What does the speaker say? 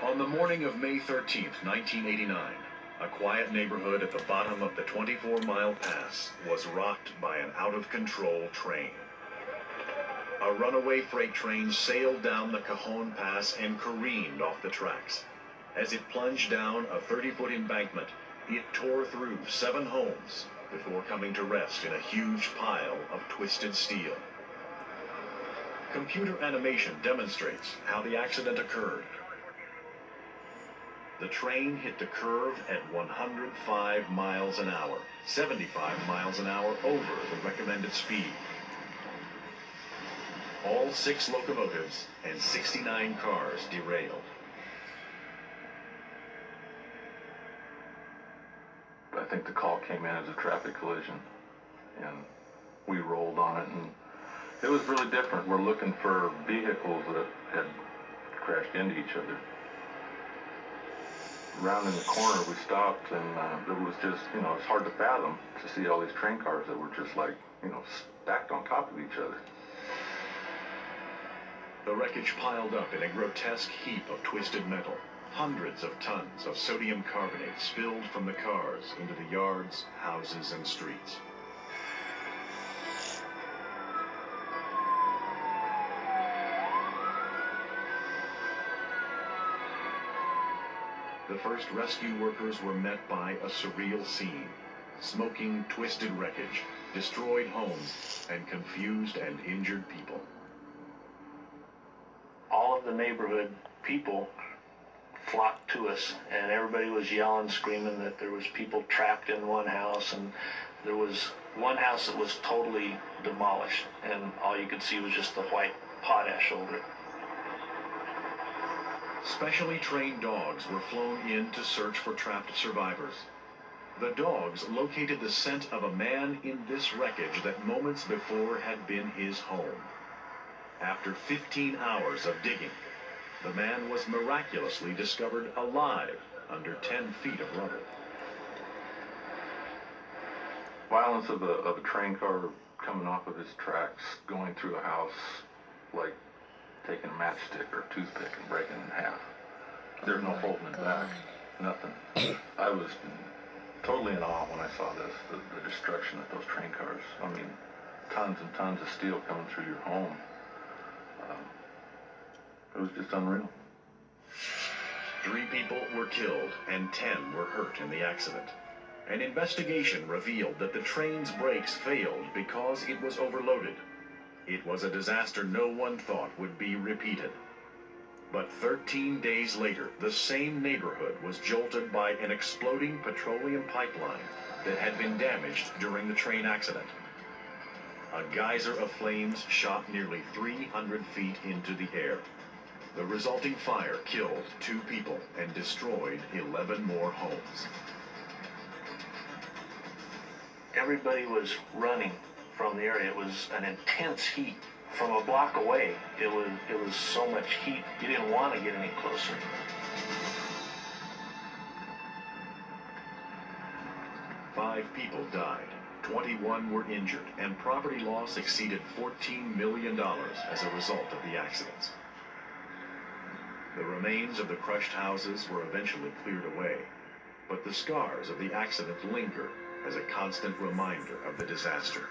On the morning of May 13th, 1989, a quiet neighborhood at the bottom of the 24-mile pass was rocked by an out-of-control train. A runaway freight train sailed down the Cajon Pass and careened off the tracks. As it plunged down a 30-foot embankment, it tore through 7 homes before coming to rest in a huge pile of twisted steel. Computer animation demonstrates how the accident occurred. The train hit the curve at 105 miles an hour, 75 miles an hour over the recommended speed. All 6 locomotives and 69 cars derailed. I think the call came in as a traffic collision, and we rolled on it, and it was really different. We're looking for vehicles that had crashed into each other. Round in the corner, we stopped, and it was just, it's hard to fathom to see all these train cars that were just like, stacked on top of each other. The wreckage piled up in a grotesque heap of twisted metal. Hundreds of tons of sodium carbonate spilled from the cars into the yards, houses, and streets. The first rescue workers were met by a surreal scene. Smoking, twisted wreckage, destroyed homes, and confused and injured people. All of the neighborhood people flocked to us, and everybody was yelling, screaming that there was people trapped in one house, and there was one house that was totally demolished, and all you could see was just the white potash over it. Specially trained dogs were flown in to search for trapped survivors. The dogs located the scent of a man in this wreckage that moments before had been his home. After 15 hours of digging, the man was miraculously discovered alive under 10 feet of rubble. Violence of a train car coming off of its tracks, going through a house like taking a matchstick or a toothpick and breaking it in half. There's no holding it back, nothing. I was totally in awe when I saw this, the destruction of those train cars. I mean, tons and tons of steel coming through your home. It was just unreal. 3 people were killed and 10 were hurt in the accident. An investigation revealed that the train's brakes failed because it was overloaded. It was a disaster no one thought would be repeated. But 13 days later, the same neighborhood was jolted by an exploding petroleum pipeline that had been damaged during the train accident. A geyser of flames shot nearly 300 feet into the air. The resulting fire killed 2 people and destroyed 11 more homes. Everybody was running from the area. It was an intense heat. From a block away, it was so much heat, you didn't want to get any closer. Five people died, 21 were injured, and property loss exceeded $14 million as a result of the accidents. The remains of the crushed houses were eventually cleared away, but the scars of the accident linger as a constant reminder of the disaster.